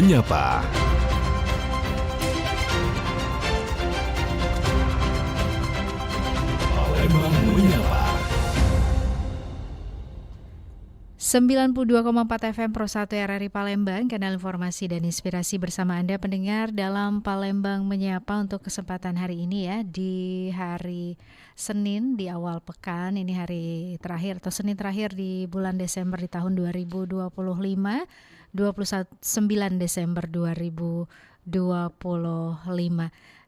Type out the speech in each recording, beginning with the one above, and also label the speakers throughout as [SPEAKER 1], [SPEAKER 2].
[SPEAKER 1] Menyapa. Palembang Menyapa.
[SPEAKER 2] 92,4 FM Pro 1 RRI Palembang, kanal informasi dan inspirasi bersama Anda pendengar dalam Palembang Menyapa untuk kesempatan hari ini ya, di hari Senin di awal pekan, ini hari terakhir atau Senin terakhir di bulan Desember di tahun 2025, 29 Desember 2025.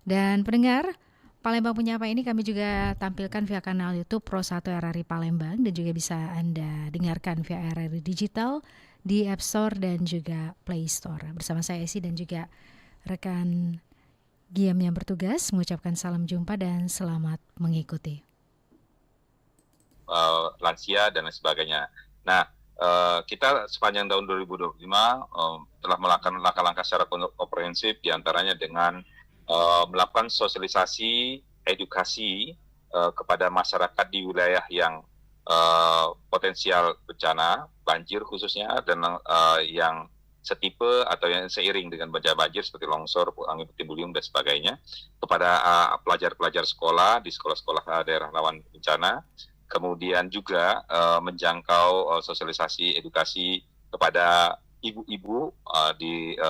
[SPEAKER 2] Dan pendengar, Palembang Menyapa ini kami juga tampilkan via kanal YouTube Pro 1 RRI Palembang dan juga bisa Anda dengarkan via RRI Digital di App Store dan juga Play Store. Bersama saya Esi dan juga rekan Giam yang bertugas mengucapkan salam jumpa dan selamat mengikuti.
[SPEAKER 3] Lansia dan lain sebagainya. Nah, kita sepanjang tahun 2025 telah melakukan langkah-langkah secara komprehensif, diantaranya dengan melakukan sosialisasi, edukasi kepada masyarakat di wilayah yang potensial bencana, banjir khususnya, dan yang setipe atau yang seiring dengan bencana banjir seperti longsor, angin puting beliung, dan sebagainya, kepada pelajar-pelajar sekolah di sekolah-sekolah daerah rawan bencana. Kemudian juga menjangkau sosialisasi, edukasi kepada ibu-ibu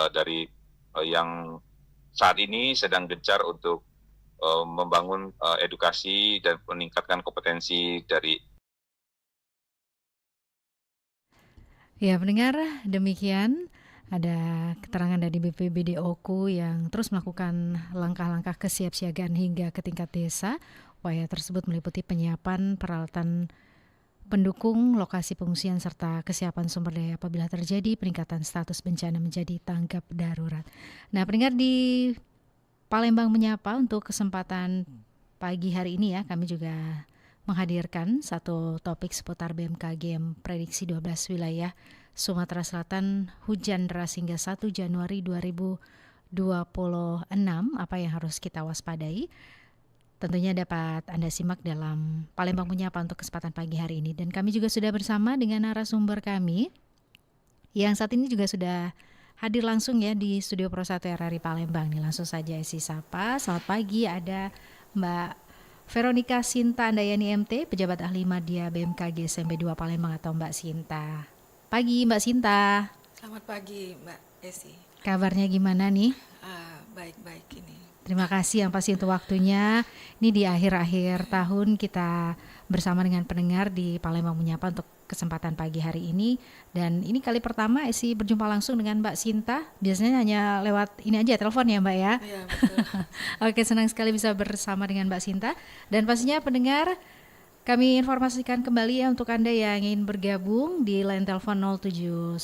[SPEAKER 3] dari yang saat ini sedang gencar untuk membangun edukasi dan meningkatkan kompetensi dari.
[SPEAKER 2] Ya pendengar, demikian ada keterangan dari BPBD Oku yang terus melakukan langkah-langkah kesiapsiagaan hingga ke tingkat desa. Upaya tersebut meliputi penyiapan peralatan pendukung lokasi pengungsian serta kesiapan sumber daya apabila terjadi peningkatan status bencana menjadi tanggap darurat. Nah, pendengar di Palembang Menyapa untuk kesempatan pagi hari ini ya, kami juga menghadirkan satu topik seputar BMKG yang prediksi 12 wilayah Sumatera Selatan hujan deras hingga 1 Januari 2026. Apa yang harus kita waspadai? Tentunya dapat Anda simak dalam Palembang Menyapa untuk kesempatan pagi hari ini. Dan kami juga sudah bersama dengan narasumber kami yang saat ini juga sudah hadir langsung ya di Studio Pro 1 RRI Palembang. Nih langsung saja isi sapa. Selamat pagi, ada Mbak Veronica Sinta Andayani MT, Pejabat Ahli Madya BMKG SMP 2 Palembang atau Mbak Sinta. Pagi Mbak Sinta.
[SPEAKER 4] Selamat pagi Mbak Esi.
[SPEAKER 2] Kabarnya gimana nih?
[SPEAKER 4] Baik-baik ini.
[SPEAKER 2] Terima kasih yang pasti untuk waktunya. Ini di akhir-akhir tahun kita bersama dengan pendengar di Palembang Menyapa untuk kesempatan pagi hari ini. Dan ini kali pertama Esi berjumpa langsung dengan Mbak Sinta. Biasanya hanya lewat ini aja telepon ya Mbak ya.
[SPEAKER 4] Iya betul.
[SPEAKER 2] Oke, senang sekali bisa bersama dengan Mbak Sinta. Dan pastinya pendengar, kami informasikan kembali ya untuk Anda yang ingin bergabung di line telepon 0711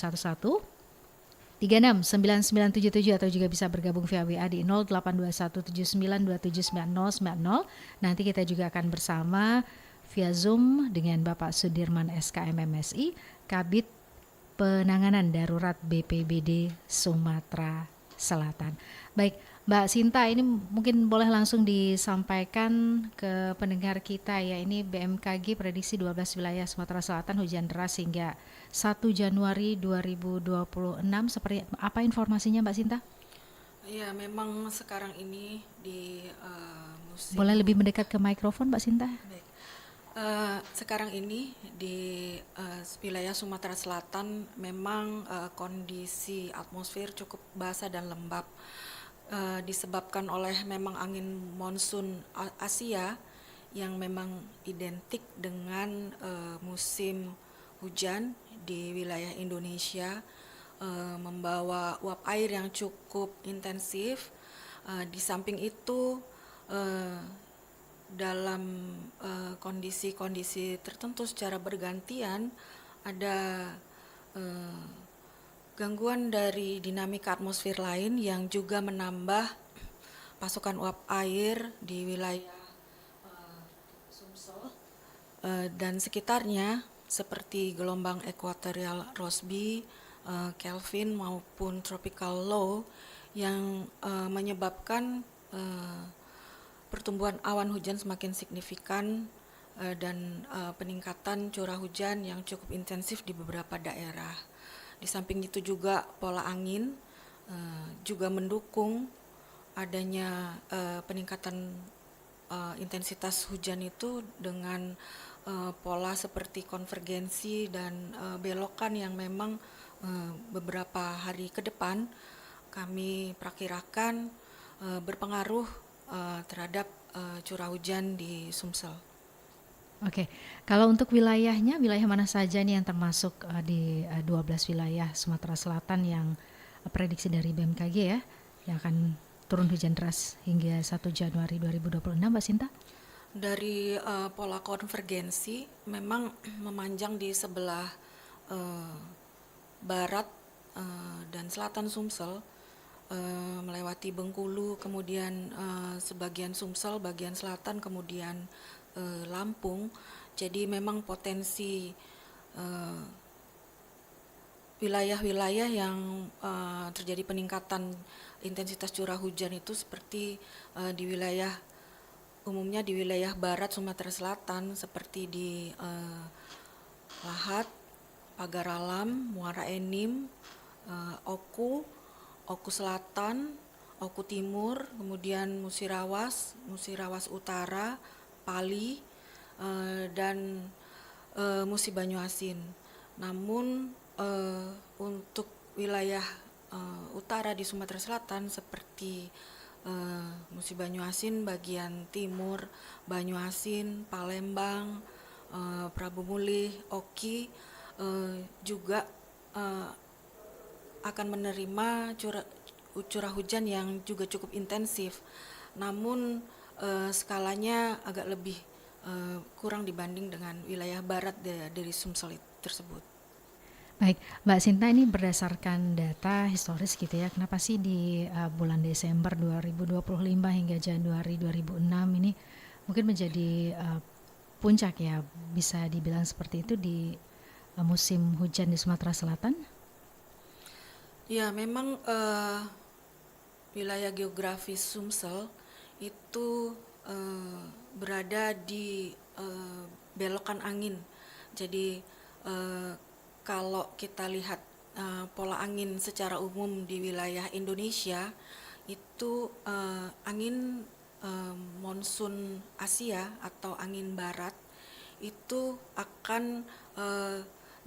[SPEAKER 2] 369977 atau juga bisa bergabung via WA di 082179279090. Nanti kita juga akan bersama via Zoom dengan Bapak Sudirman SKM MSI, Kabid Penanganan Darurat BPBD Sumatera Selatan. Baik, Mbak Sinta, ini mungkin boleh langsung disampaikan ke pendengar kita ya. Ini BMKG prediksi 12 wilayah Sumatera Selatan hujan deras hingga 1 Januari 2026. Seperti apa informasinya Mbak Sinta?
[SPEAKER 4] Iya, memang sekarang ini di musim.
[SPEAKER 2] Boleh lebih mendekat ke mikrofon Mbak Sinta?
[SPEAKER 4] Baik. Sekarang ini di wilayah Sumatera Selatan memang kondisi atmosfer cukup basah dan lembab. Disebabkan oleh memang angin monsun Asia yang memang identik dengan musim hujan di wilayah Indonesia, membawa uap air yang cukup intensif. Di samping itu dalam kondisi-kondisi tertentu secara bergantian ada gangguan dari dinamika atmosfer lain yang juga menambah pasokan uap air di wilayah Sumsel dan sekitarnya seperti gelombang ekuatorial Rossby, Kelvin maupun tropical low yang menyebabkan pertumbuhan awan hujan semakin signifikan dan peningkatan curah hujan yang cukup intensif di beberapa daerah. Di samping itu juga pola angin juga mendukung adanya peningkatan intensitas hujan itu dengan pola seperti konvergensi dan belokan yang memang beberapa hari ke depan kami perkirakan berpengaruh terhadap curah hujan di Sumsel.
[SPEAKER 2] Oke, kalau untuk wilayahnya, wilayah mana saja nih yang termasuk di 12 wilayah Sumatera Selatan yang prediksi dari BMKG ya, yang akan turun hujan deras hingga 1 Januari 2026, Mbak Sinta?
[SPEAKER 4] Dari pola konvergensi memang memanjang di sebelah barat dan selatan Sumsel, melewati Bengkulu, kemudian sebagian Sumsel, bagian selatan, kemudian Lampung. Jadi memang potensi wilayah-wilayah yang terjadi peningkatan intensitas curah hujan itu seperti umumnya di wilayah barat Sumatera Selatan seperti di Lahat, Pagar Alam, Muara Enim, Oku Selatan, Oku Timur, kemudian Musirawas Utara, Pali, dan Musi Banyuasin. Namun untuk wilayah utara di Sumatera Selatan seperti Musi Banyuasin bagian timur, Banyuasin, Palembang, Prabu Mulih, Oki juga akan menerima curah hujan yang juga cukup intensif. Namun skalanya agak lebih kurang dibanding dengan wilayah barat dari Sumsel tersebut.
[SPEAKER 2] Baik, Mbak Sinta, ini berdasarkan data historis gitu ya, kenapa sih di bulan Desember 2025 hingga Januari 2006 ini mungkin menjadi puncak ya, bisa dibilang seperti itu di musim hujan di Sumatera Selatan?
[SPEAKER 4] Ya, memang wilayah geografis Sumsel itu berada di belokan angin. Jadi kalau kita lihat pola angin secara umum di wilayah Indonesia itu angin monsun Asia atau angin barat itu akan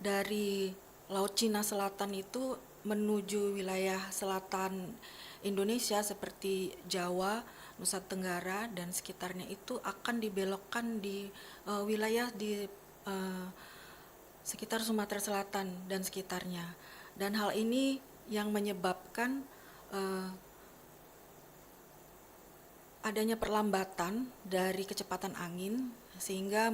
[SPEAKER 4] dari Laut Cina Selatan itu menuju wilayah selatan Indonesia seperti Jawa, Nusa Tenggara dan sekitarnya itu akan dibelokkan di wilayah di sekitar Sumatera Selatan dan sekitarnya. Dan hal ini yang menyebabkan adanya perlambatan dari kecepatan angin sehingga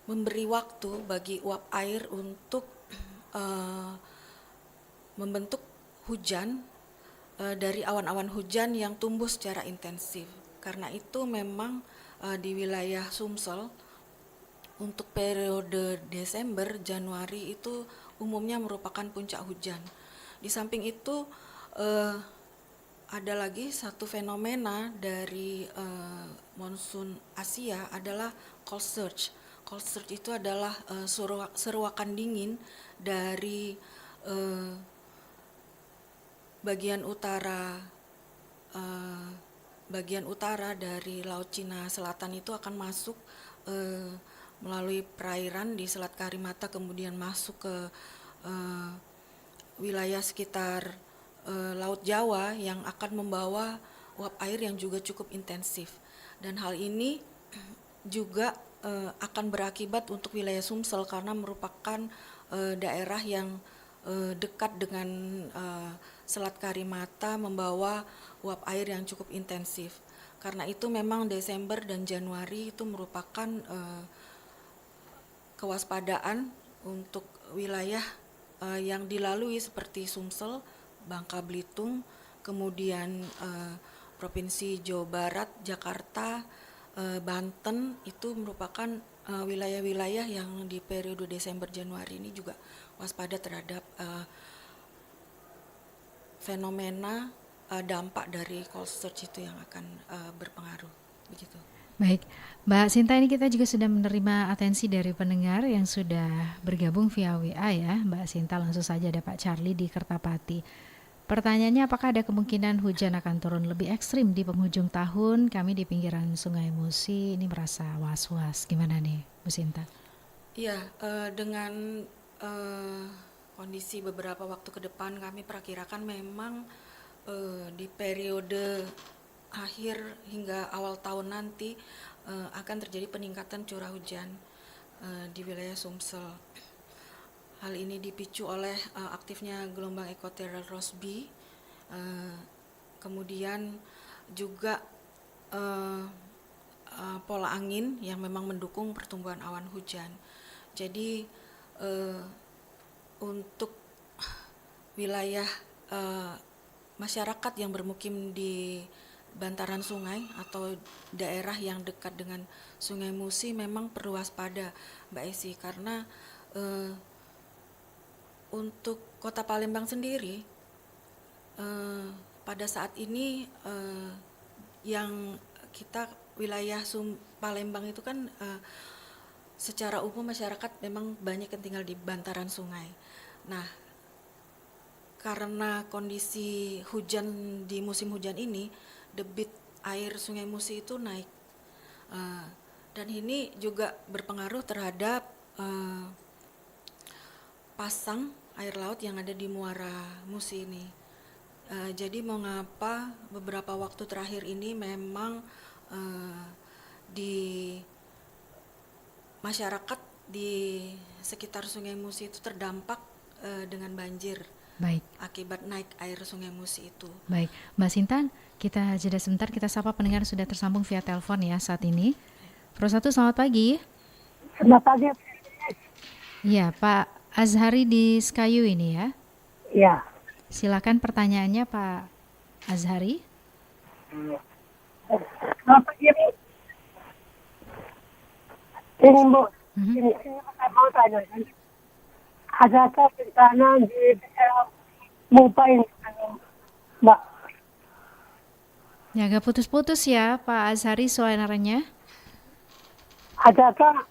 [SPEAKER 4] memberi waktu bagi uap air untuk membentuk hujan dari awan-awan hujan yang tumbuh secara intensif. Karena itu memang di wilayah Sumsel untuk periode Desember, Januari itu umumnya merupakan puncak hujan. Di samping itu ada lagi satu fenomena dari monsun Asia adalah cold surge. Cold surge itu adalah seruakan dingin dari bagian utara dari Laut Cina Selatan itu akan masuk melalui perairan di Selat Karimata, kemudian masuk ke wilayah sekitar Laut Jawa yang akan membawa uap air yang juga cukup intensif. Dan hal ini juga akan berakibat untuk wilayah Sumsel karena merupakan daerah yang dekat dengan Selat Karimata, membawa uap air yang cukup intensif. Karena itu memang Desember dan Januari itu merupakan kewaspadaan untuk wilayah yang dilalui seperti Sumsel, Bangka Belitung, kemudian Provinsi Jawa Barat, Jakarta, Banten, itu merupakan wilayah-wilayah yang di periode Desember Januari ini juga waspada terhadap fenomena dampak dari cold surge itu yang akan berpengaruh begitu.
[SPEAKER 2] Baik, Mbak Sinta, ini kita juga sudah menerima atensi dari pendengar yang sudah bergabung via WA ya. Mbak Sinta, langsung saja ada Pak Charlie di Kertapati. Pertanyaannya, apakah ada kemungkinan hujan akan turun lebih ekstrim di penghujung tahun? Kami di pinggiran Sungai Musi ini merasa was-was. Gimana nih, Bu Sinta?
[SPEAKER 4] Iya, dengan eh, kondisi beberapa waktu ke depan kami perakirakan memang di periode akhir hingga awal tahun nanti akan terjadi peningkatan curah hujan di wilayah Sumsel. Hal ini dipicu oleh aktifnya gelombang equatorial Rossby, eh, kemudian juga eh, pola angin yang memang mendukung pertumbuhan awan hujan. Jadi eh, untuk wilayah eh, masyarakat yang bermukim di bantaran sungai atau daerah yang dekat dengan Sungai Musi memang perlu waspada, Mbak Esi, karena eh, untuk Kota Palembang sendiri pada saat ini yang kita wilayah Palembang itu kan secara umum masyarakat memang banyak yang tinggal di bantaran sungai. Nah, karena kondisi hujan di musim hujan ini, debit air Sungai Musi itu naik. Dan ini juga berpengaruh terhadap pasang air laut yang ada di Muara Musi ini. Jadi mengapa beberapa waktu terakhir ini memang di masyarakat di sekitar Sungai Musi itu terdampak dengan banjir
[SPEAKER 2] Baik,
[SPEAKER 4] akibat naik air Sungai Musi itu.
[SPEAKER 2] baik. Mbak Sinta, kita jeda sebentar, kita sapa pendengar sudah tersambung via telepon ya saat ini. Pro 1, selamat pagi.
[SPEAKER 1] Selamat pagi.
[SPEAKER 2] Iya, Pak Azhari di Sekayu ini ya.
[SPEAKER 1] Ya,
[SPEAKER 2] Silakan pertanyaannya Pak Azhari.
[SPEAKER 1] selamat pagi Bu. Ini Bu,
[SPEAKER 2] Mhm.
[SPEAKER 1] ini saya mau tanya kan, adakah rencana di Mupa ini, Mbak?
[SPEAKER 2] Ya, agak putus-putus ya Pak Azhari suaranya.
[SPEAKER 1] Adakah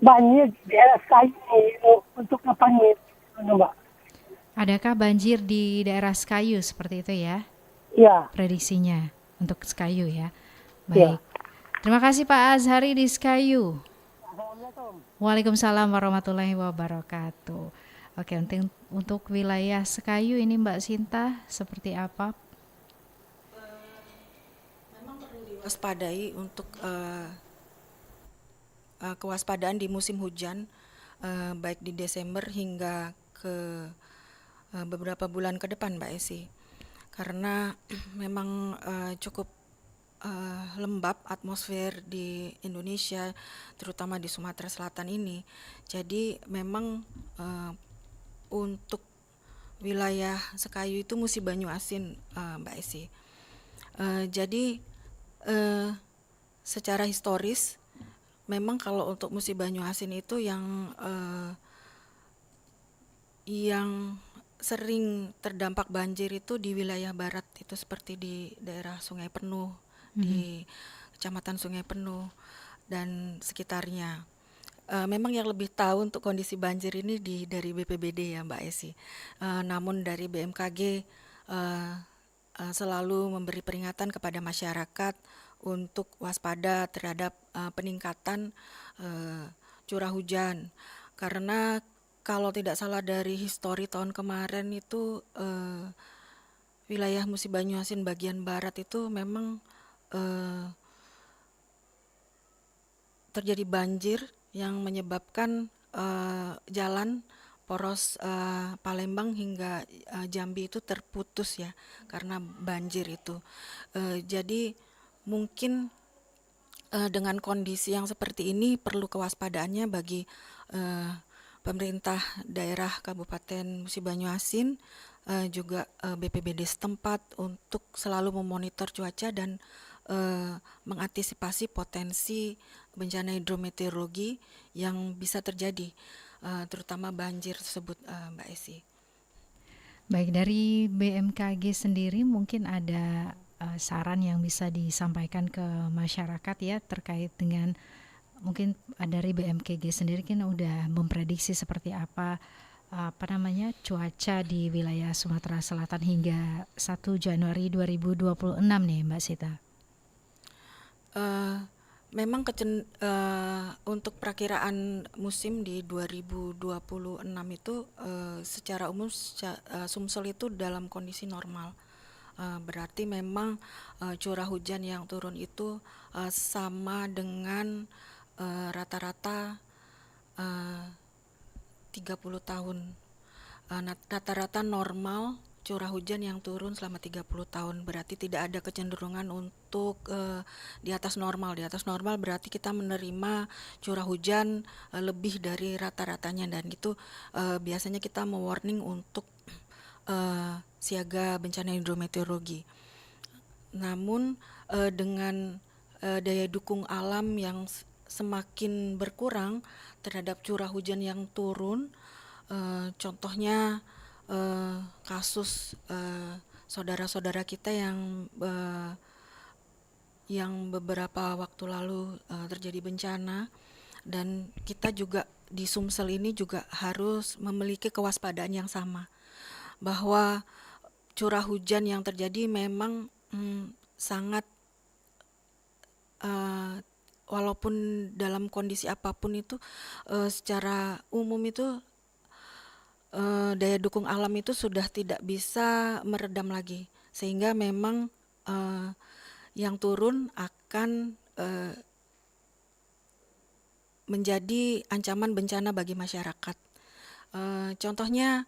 [SPEAKER 1] banjir di daerah Sekayu ini untuk kampanye, Mbak?
[SPEAKER 2] Adakah banjir di daerah Sekayu seperti itu ya
[SPEAKER 1] Ya,
[SPEAKER 2] prediksinya untuk Sekayu ya?
[SPEAKER 1] ya.
[SPEAKER 2] Baik. Terima kasih Pak Azhari di Sekayu.
[SPEAKER 1] Assalamualaikum.
[SPEAKER 2] Waalaikumsalam warahmatullahi wabarakatuh. Oke, untuk wilayah Sekayu ini Mbak Sinta seperti apa?
[SPEAKER 4] Memang perlu diwaspadai untuk kewaspadaan di musim hujan, baik di Desember hingga ke beberapa bulan ke depan, Mbak Esi. Karena memang cukup lembab atmosfer di Indonesia, terutama di Sumatera Selatan ini. Jadi memang untuk wilayah Sekayu itu Musi Banyu Asin, Mbak Esi. Jadi secara historis memang kalau untuk Musi Banyu Asin itu yang sering terdampak banjir itu di wilayah barat, itu seperti di daerah Sungai Penuh, di Kecamatan Sungai Penuh dan sekitarnya. Memang yang lebih tahu untuk kondisi banjir ini dari BPBD ya Mbak Esi. Namun dari BMKG selalu memberi peringatan kepada masyarakat untuk waspada terhadap peningkatan curah hujan. Karena kalau tidak salah dari histori tahun kemarin itu wilayah Musi Banyu Asin bagian barat itu memang terjadi banjir yang menyebabkan jalan poros Palembang hingga Jambi itu terputus ya karena banjir itu. Jadi mungkin dengan kondisi yang seperti ini perlu kewaspadaannya bagi pemerintah daerah Kabupaten Musi Banyu Asin, juga BPBD setempat untuk selalu memonitor cuaca dan mengantisipasi potensi bencana hidrometeorologi yang bisa terjadi, terutama banjir tersebut, Mbak Esi.
[SPEAKER 2] Baik, dari BMKG sendiri mungkin ada saran yang bisa disampaikan ke masyarakat ya terkait dengan mungkin dari BMKG sendiri kan udah memprediksi seperti apa cuaca di wilayah Sumatera Selatan hingga 1 Januari 2026 nih Mbak Sita?
[SPEAKER 4] Memang untuk perakiraan musim di 2026 itu secara umum Sumsel itu dalam kondisi normal. Berarti memang curah hujan yang turun itu sama dengan rata-rata 30 tahun. Rata-rata normal curah hujan yang turun selama 30 tahun, berarti tidak ada kecenderungan untuk di atas normal. Di atas normal berarti kita menerima curah hujan lebih dari rata-ratanya, dan itu biasanya kita mewarning untuk siaga bencana hidrometeorologi. Namun dengan daya dukung alam yang semakin berkurang terhadap curah hujan yang turun, contohnya kasus saudara-saudara kita yang beberapa waktu lalu terjadi bencana, dan kita juga di Sumsel ini juga harus memiliki kewaspadaan yang sama, bahwa curah hujan yang terjadi memang sangat walaupun dalam kondisi apapun itu secara umum itu daya dukung alam itu sudah tidak bisa meredam lagi, sehingga memang yang turun akan menjadi ancaman bencana bagi masyarakat. Contohnya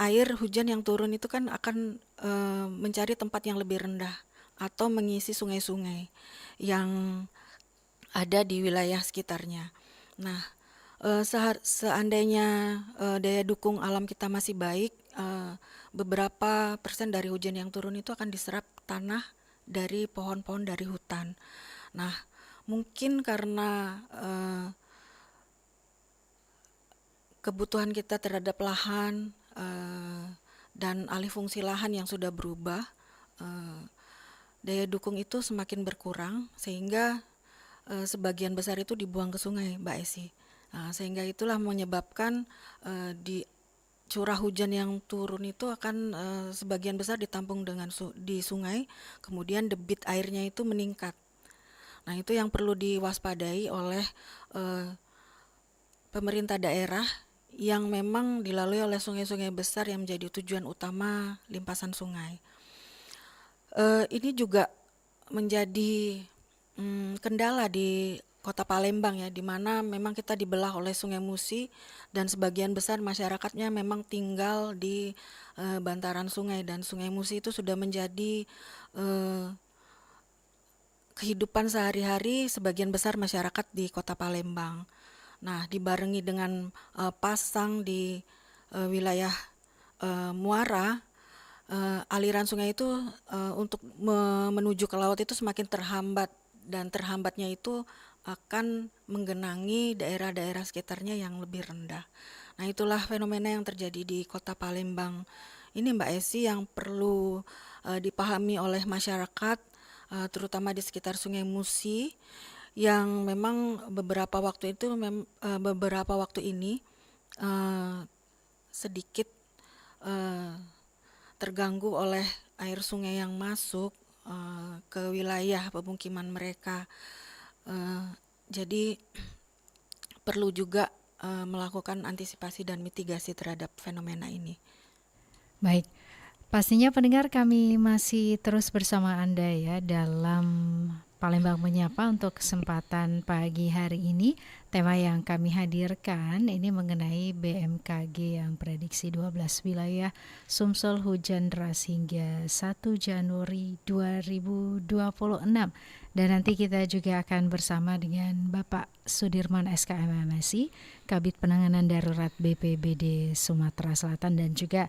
[SPEAKER 4] air hujan yang turun itu kan akan mencari tempat yang lebih rendah atau mengisi sungai-sungai yang ada di wilayah sekitarnya. Nah, seandainya daya dukung alam kita masih baik, beberapa persen dari hujan yang turun itu akan diserap tanah dari pohon-pohon dari hutan. Nah, mungkin karena kebutuhan kita terhadap lahan dan alih fungsi lahan yang sudah berubah, daya dukung itu semakin berkurang, sehingga sebagian besar itu dibuang ke sungai, Mbak Esi. Sehingga itulah menyebabkan di curah hujan yang turun itu akan sebagian besar ditampung di sungai, kemudian debit airnya itu meningkat. Nah, itu yang perlu diwaspadai oleh pemerintah daerah yang memang dilalui oleh sungai-sungai besar yang menjadi tujuan utama limpasan sungai. Ini juga menjadi kendala di Kota Palembang ya, di mana memang kita dibelah oleh Sungai Musi dan sebagian besar masyarakatnya memang tinggal di bantaran sungai, dan Sungai Musi itu sudah menjadi kehidupan sehari-hari sebagian besar masyarakat di Kota Palembang. Nah, dibarengi dengan pasang di wilayah muara, aliran sungai itu untuk menuju ke laut itu semakin terhambat, dan terhambatnya itu akan menggenangi daerah-daerah sekitarnya yang lebih rendah. Nah, itulah fenomena yang terjadi di Kota Palembang ini, Mbak Esi, yang perlu dipahami oleh masyarakat, terutama di sekitar Sungai Musi, yang memang beberapa waktu ini sedikit terganggu oleh air sungai yang masuk ke wilayah pemukiman mereka. Jadi perlu juga melakukan antisipasi dan mitigasi terhadap fenomena ini.
[SPEAKER 2] Baik, pastinya pendengar, kami masih terus bersama Anda ya dalam Palembang Menyapa untuk kesempatan pagi hari ini. Tema yang kami hadirkan ini mengenai BMKG yang prediksi 12 wilayah Sumsel hujan deras hingga 1 Januari 2026. Dan nanti kita juga akan bersama dengan Bapak Sudirman SKM MSI, Kabid Penanganan Darurat BPBD Sumatera Selatan, dan juga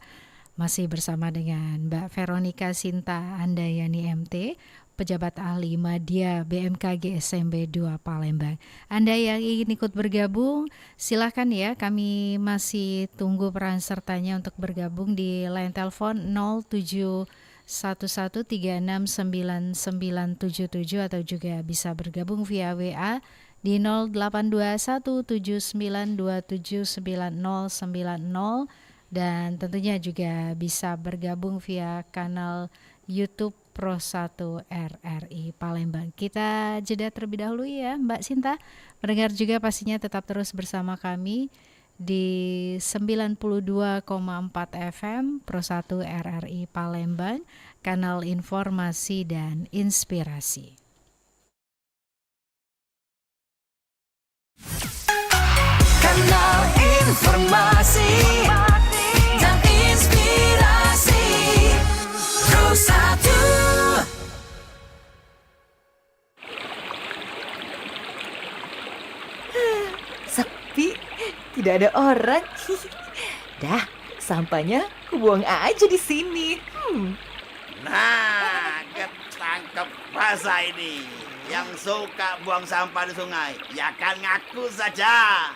[SPEAKER 2] masih bersama dengan Mbak Veronica Sinta Andayani MT, Pejabat Ahli Madya BMKG SMB 2 Palembang. Anda yang ingin ikut bergabung, silakan ya, kami masih tunggu peran sertanya untuk bergabung di line telepon 0711369977 atau juga bisa bergabung via WA di 082179279090 dan tentunya juga bisa bergabung via kanal YouTube Pro 1 RRI Palembang. Kita jeda terlebih dahulu ya Mbak Sinta. Pendengar juga pastinya tetap terus bersama kami di 92,4 FM Pro 1 RRI Palembang, kanal informasi dan inspirasi.
[SPEAKER 5] Kanal informasi dan inspirasi Pro 1.
[SPEAKER 6] Sepi, tidak ada orang. Dah, sampahnya kubuang aja di sini.
[SPEAKER 7] Nah, ketangkep basah ini. Yang suka buang sampah di sungai, ya kan ngaku saja.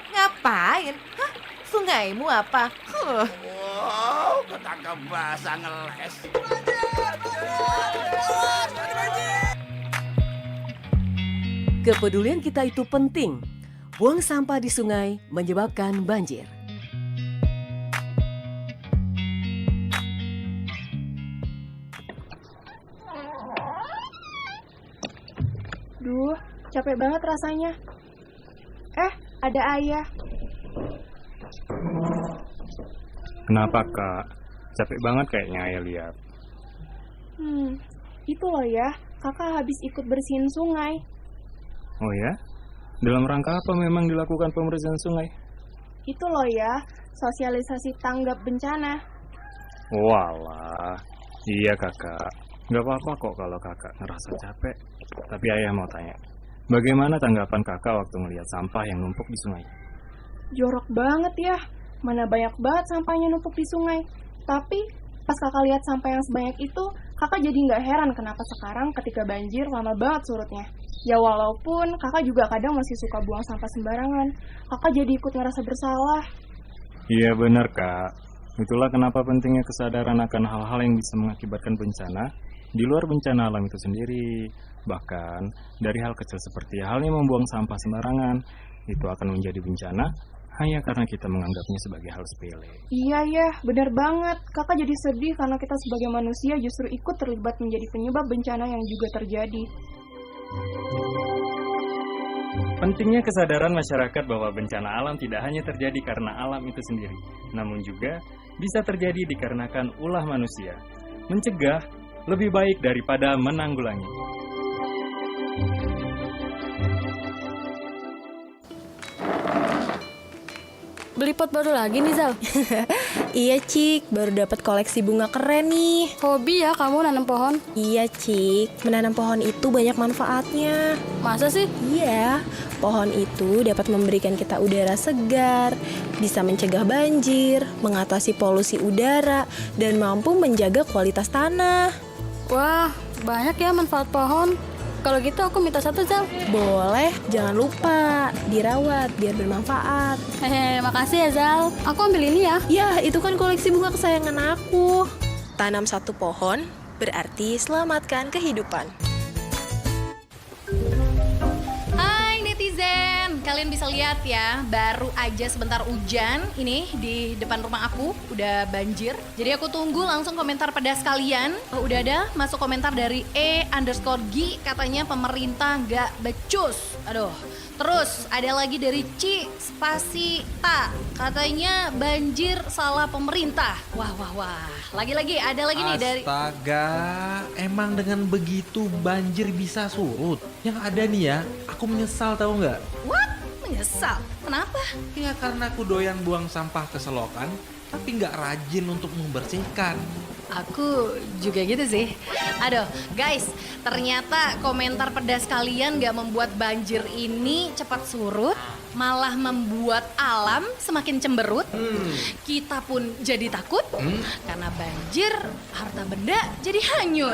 [SPEAKER 6] Ngapain? Hah? Sungaimu apa?
[SPEAKER 7] Wow, ketangkep basah ngeles.
[SPEAKER 8] Kepedulian kita itu penting. Buang sampah di sungai menyebabkan banjir.
[SPEAKER 9] Duh, capek banget rasanya. Ada ayah.
[SPEAKER 10] Kenapa kak? Capek banget kayaknya ayah lihat.
[SPEAKER 9] Itu loh ya, kakak habis ikut bersihin sungai.
[SPEAKER 10] Oh ya? Dalam rangka apa memang dilakukan pembersihan sungai?
[SPEAKER 9] Itu loh ya, sosialisasi tanggap bencana.
[SPEAKER 10] Walah, iya kakak. Gak apa-apa kok kalau kakak ngerasa capek. Tapi ayah mau tanya, bagaimana tanggapan kakak waktu melihat sampah yang numpuk di sungai?
[SPEAKER 9] Jorok banget ya, mana banyak banget sampahnya numpuk di sungai. Tapi pas kakak lihat sampah yang sebanyak itu, kakak jadi nggak heran kenapa sekarang ketika banjir lama banget surutnya. Ya walaupun kakak juga kadang masih suka buang sampah sembarangan, kakak jadi ikut ngerasa bersalah.
[SPEAKER 10] Iya benar kak. Itulah kenapa pentingnya kesadaran akan hal-hal yang bisa mengakibatkan bencana di luar bencana alam itu sendiri. Bahkan dari hal kecil seperti halnya membuang sampah sembarangan, itu akan menjadi bencana hanya karena kita menganggapnya sebagai hal sepele.
[SPEAKER 9] Iya ya, benar banget. Kakak jadi sedih karena kita sebagai manusia justru ikut terlibat menjadi penyebab bencana yang juga terjadi.
[SPEAKER 10] Pentingnya kesadaran masyarakat bahwa bencana alam tidak hanya terjadi karena alam itu sendiri, namun juga bisa terjadi dikarenakan ulah manusia. Mencegah lebih baik daripada menanggulangi.
[SPEAKER 11] Beli pot baru lagi nih Zal?
[SPEAKER 12] Iya Cik, baru dapat koleksi bunga keren nih.
[SPEAKER 11] Hobi ya kamu nanam pohon?
[SPEAKER 12] Iya Cik, menanam pohon itu banyak manfaatnya.
[SPEAKER 11] Masa sih?
[SPEAKER 12] Iya, pohon itu dapat memberikan kita udara segar, bisa mencegah banjir, mengatasi polusi udara, dan mampu menjaga kualitas tanah.
[SPEAKER 11] Wah, banyak ya manfaat pohon. Kalau gitu aku minta satu Zal.
[SPEAKER 12] Boleh, jangan lupa dirawat biar bermanfaat.
[SPEAKER 11] Makasih ya Zal. Aku ambil ini ya.
[SPEAKER 12] Ya, itu kan koleksi bunga kesayangan aku. Tanam satu pohon berarti selamatkan kehidupan.
[SPEAKER 13] Hai netizen, kalian bisa lihat ya, baru aja sebentar hujan ini di depan rumah aku udah banjir. Jadi aku tunggu langsung komentar pedas kalian. Udah ada masuk komentar dari E_G, katanya pemerintah nggak becus. Aduh. Terus ada lagi dari Ci Spasita, katanya banjir salah pemerintah. Wah. Lagi-lagi ada lagi nih dari...
[SPEAKER 14] Astaga, emang dengan begitu banjir bisa surut? Yang ada nih ya, aku menyesal tahu nggak?
[SPEAKER 13] What? Menyesal? Kenapa?
[SPEAKER 14] Ya karena aku doyan buang sampah ke selokan, tapi nggak rajin untuk membersihkan.
[SPEAKER 13] Aku juga gitu sih. Aduh, guys, ternyata komentar pedas kalian gak membuat banjir ini cepat surut, malah membuat alam semakin cemberut. Kita pun jadi takut, karena banjir, harta benda jadi hanyut.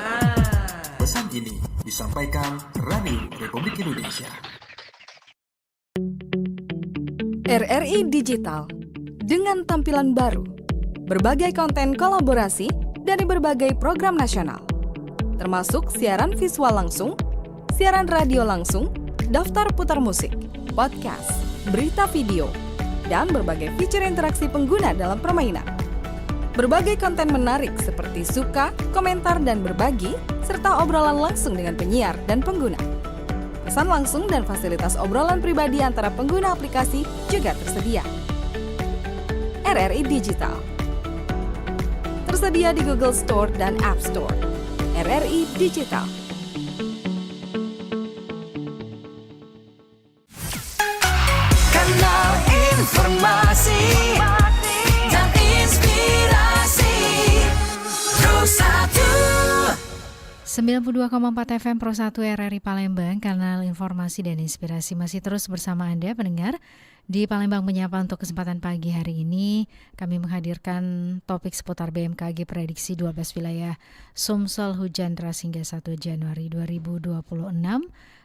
[SPEAKER 15] Pesan ini disampaikan Radio Republik Indonesia.
[SPEAKER 16] RRI Digital, dengan tampilan baru, berbagai konten kolaborasi dari berbagai program nasional, termasuk siaran visual langsung, siaran radio langsung, daftar putar musik, podcast, berita video, dan berbagai fitur interaksi pengguna dalam permainan. Berbagai konten menarik seperti suka, komentar, dan berbagi, serta obrolan langsung dengan penyiar dan pengguna. Pesan langsung dan fasilitas obrolan pribadi antara pengguna aplikasi juga tersedia. RRI Digital tersedia di Google Store dan App Store. RRI Digital.
[SPEAKER 5] Kanal informasi dan inspirasi Pro 1
[SPEAKER 2] 92,4 FM Pro 1 RRI Palembang, kanal informasi dan inspirasi. Masih terus bersama Anda pendengar di Palembang Menyapa. Untuk kesempatan pagi hari ini kami menghadirkan topik seputar BMKG prediksi 12 wilayah Sumsel hujan deras hingga 1 Januari 2026.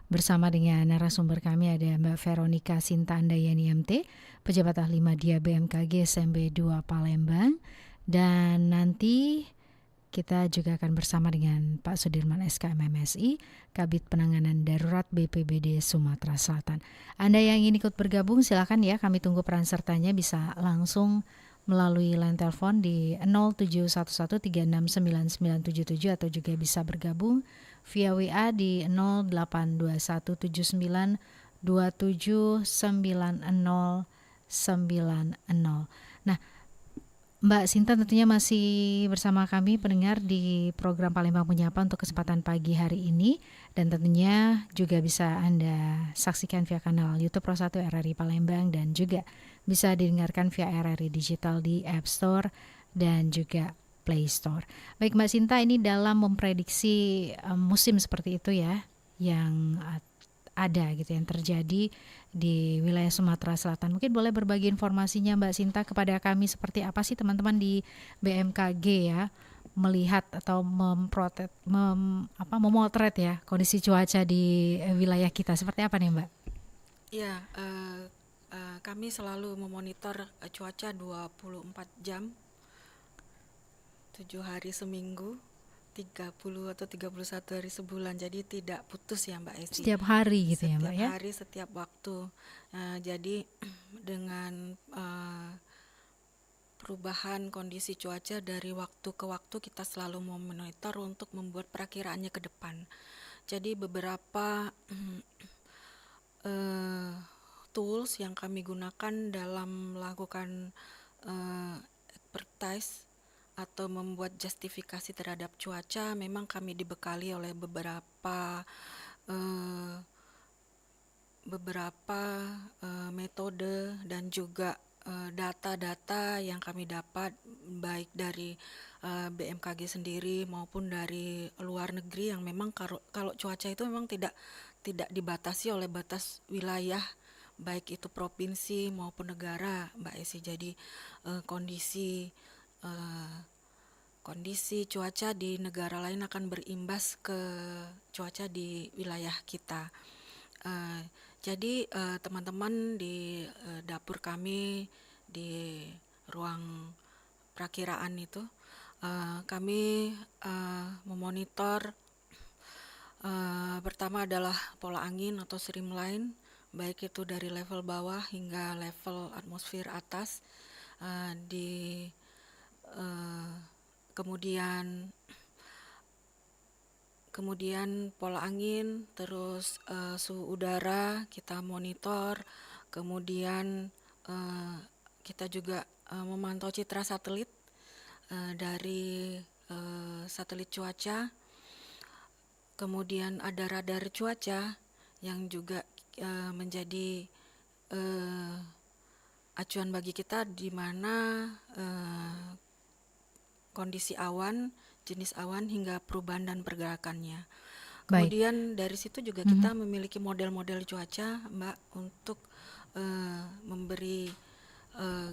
[SPEAKER 2] Bersama dengan narasumber kami ada Mbak Veronica Sinta Andayani MT, pejabat ahli Madya BMKG SMB 2 Palembang. Dan nanti kita juga akan bersama dengan Pak Sudirman SK MMSI, Kabid Penanganan Darurat BPBD Sumatera Selatan. Anda yang ingin ikut bergabung silakan ya, kami tunggu peran sertanya, bisa langsung melalui line telepon di 0711369977 atau juga bisa bergabung via WA di 082179279090. Nah, Mbak Sinta tentunya masih bersama kami pendengar di program Palembang Menyapa untuk kesempatan pagi hari ini, dan tentunya juga bisa Anda saksikan via kanal YouTube Pro 1 RRI Palembang dan juga bisa didengarkan via RRI Digital di App Store dan juga Play Store. Baik Mbak Sinta, ini dalam memprediksi musim seperti itu ya yang ada gitu yang terjadi di wilayah Sumatera Selatan. Mungkin boleh berbagi informasinya Mbak Sinta kepada kami, seperti apa sih teman-teman di BMKG ya melihat atau memotret ya kondisi cuaca di wilayah kita, seperti apa nih Mbak?
[SPEAKER 4] Ya, kami selalu memonitor cuaca 24 jam 7 hari seminggu, 30 atau 31 hari sebulan, jadi tidak putus ya Mbak Esi.
[SPEAKER 2] Setiap hari gitu ya Mbak ya?
[SPEAKER 4] Setiap hari, setiap waktu. Jadi dengan perubahan kondisi cuaca dari waktu ke waktu kita selalu memonitor untuk membuat perakiraannya ke depan. Jadi beberapa tools yang kami gunakan dalam melakukan expertise atau membuat justifikasi terhadap cuaca, memang kami dibekali oleh beberapa metode dan juga data-data yang kami dapat baik dari BMKG sendiri maupun dari luar negeri, yang memang kalau cuaca itu memang tidak dibatasi oleh batas wilayah baik itu provinsi maupun negara Mbak Esi. Jadi kondisi cuaca di negara lain akan berimbas ke cuaca di wilayah kita. Jadi teman-teman di dapur kami di ruang perakiraan itu kami memonitor pertama adalah pola angin atau streamline, baik itu dari level bawah hingga level atmosfer atas. Kemudian pola angin, terus suhu udara kita monitor, kemudian kita juga memantau citra satelit dari satelit cuaca, kemudian ada radar cuaca yang juga menjadi acuan bagi kita, di mana kondisi awan, jenis awan hingga perubahan dan pergerakannya. Kemudian dari situ juga kita memiliki model-model cuaca Mbak untuk memberi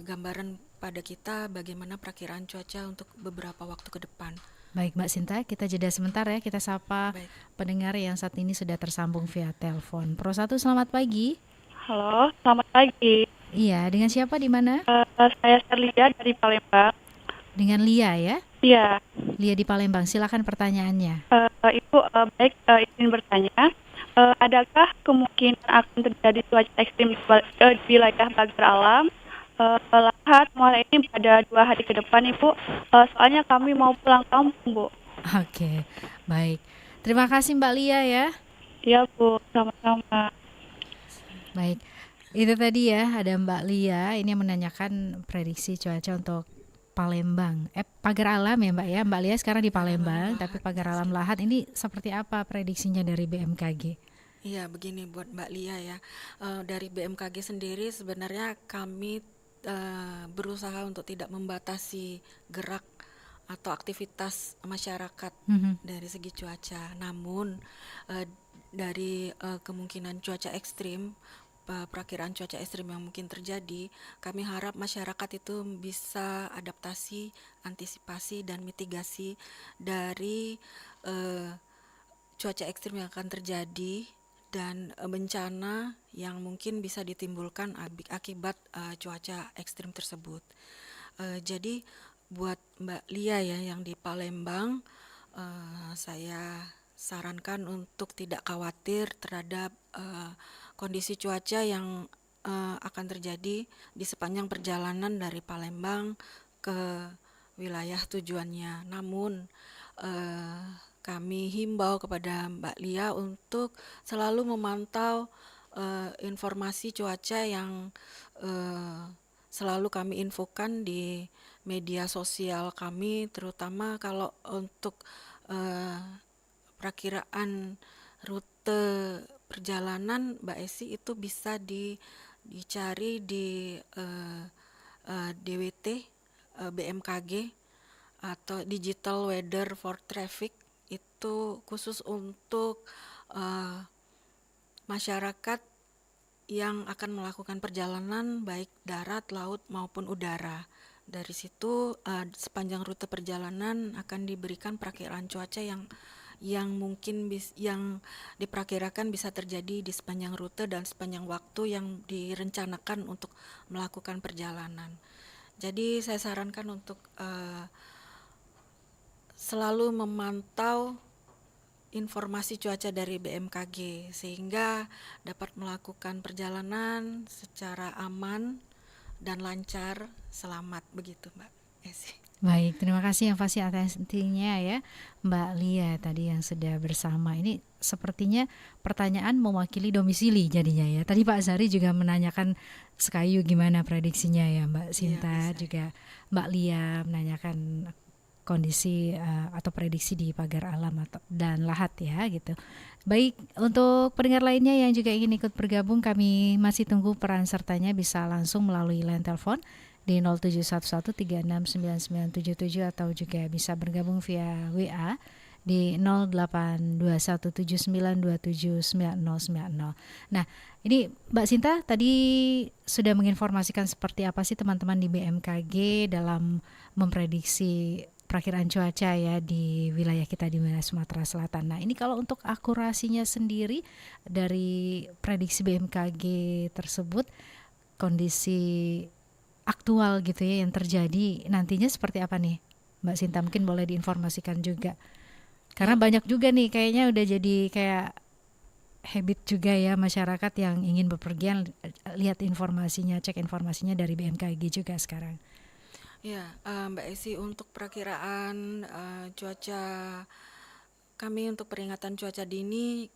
[SPEAKER 4] gambaran pada kita bagaimana perakiraan cuaca untuk beberapa waktu ke depan.
[SPEAKER 2] Baik Mbak Sinta, kita jeda sebentar ya, kita sapa pendengar yang saat ini sudah tersambung via telepon. Pro 1, selamat pagi.
[SPEAKER 17] Halo, selamat pagi.
[SPEAKER 2] Iya, dengan siapa di mana?
[SPEAKER 17] Saya Serlia dari Palembang.
[SPEAKER 2] Dengan Lia ya?
[SPEAKER 17] Iya.
[SPEAKER 2] Lia di Palembang, silakan pertanyaannya.
[SPEAKER 17] Ibu, izin bertanya, adakah kemungkinan akan terjadi cuaca ekstrim di wilayah pagar alam Lahat mulai ini pada 2 hari ke depan Ibu. Soalnya kami mau pulang kampung Bu.
[SPEAKER 2] Oke, baik. Terima kasih Mbak Lia ya.
[SPEAKER 17] Iya Bu, sama-sama.
[SPEAKER 2] Baik, itu tadi ya ada Mbak Lia ini yang menanyakan prediksi cuaca untuk Palembang. Pagar alam ya Mbak ya. Mbak Lia sekarang di Palembang, tapi pagar alam Lahat ini seperti apa prediksinya dari BMKG?
[SPEAKER 4] Iya, begini buat Mbak Lia ya. Dari BMKG sendiri sebenarnya kami berusaha untuk tidak membatasi gerak atau aktivitas masyarakat dari segi cuaca. Namun dari kemungkinan cuaca ekstrim, perakiraan cuaca ekstrim yang mungkin terjadi, kami harap masyarakat itu bisa adaptasi, antisipasi dan mitigasi dari cuaca ekstrim yang akan terjadi dan bencana yang mungkin bisa ditimbulkan akibat cuaca ekstrim tersebut. Jadi buat Mbak Lia ya yang di Palembang, saya sarankan untuk tidak khawatir terhadap kondisi cuaca yang akan terjadi di sepanjang perjalanan dari Palembang ke wilayah tujuannya. Namun kami himbau kepada Mbak Lia untuk selalu memantau informasi cuaca yang selalu kami infokan di media sosial kami, terutama kalau untuk perakiraan rute perjalanan Mbak Esi itu bisa dicari di DWT BMKG atau Digital Weather for Traffic, itu khusus untuk masyarakat yang akan melakukan perjalanan baik darat, laut maupun udara. Dari situ sepanjang rute perjalanan akan diberikan perakiraan cuaca yang mungkin yang diperkirakan bisa terjadi di sepanjang rute dan sepanjang waktu yang direncanakan untuk melakukan perjalanan. Jadi saya sarankan untuk selalu memantau informasi cuaca dari BMKG sehingga dapat melakukan perjalanan secara aman dan lancar, selamat, begitu Mbak Esi.
[SPEAKER 2] Baik, terima kasih yang pasti atensinya ya Mbak Lia tadi yang sudah bersama. Ini sepertinya pertanyaan mewakili domisili jadinya ya. Tadi Pak Zari juga menanyakan Sekayu gimana prediksinya ya Mbak Sinta, juga Mbak Lia menanyakan kondisi atau prediksi di pagar alam dan Lahat ya gitu. Baik, untuk pendengar lainnya yang juga ingin ikut bergabung, kami masih tunggu peran sertanya, bisa langsung melalui line telepon di 0711369977 atau juga bisa bergabung via WA di 082179279090. Nah, ini Mbak Sinta tadi sudah menginformasikan seperti apa sih teman-teman di BMKG dalam memprediksi perakiraan cuaca ya di wilayah kita di wilayah Sumatera Selatan. Nah, ini kalau untuk akurasinya sendiri dari prediksi BMKG tersebut, kondisi aktual gitu ya yang terjadi nantinya seperti apa nih Mbak Sinta, mungkin boleh diinformasikan juga karena banyak juga nih kayaknya udah jadi kayak habit juga ya masyarakat yang ingin bepergian, lihat informasinya, cek informasinya dari BMKG juga sekarang.
[SPEAKER 4] Ya, Mbak Esi, untuk perakiraan cuaca kami untuk peringatan cuaca dini,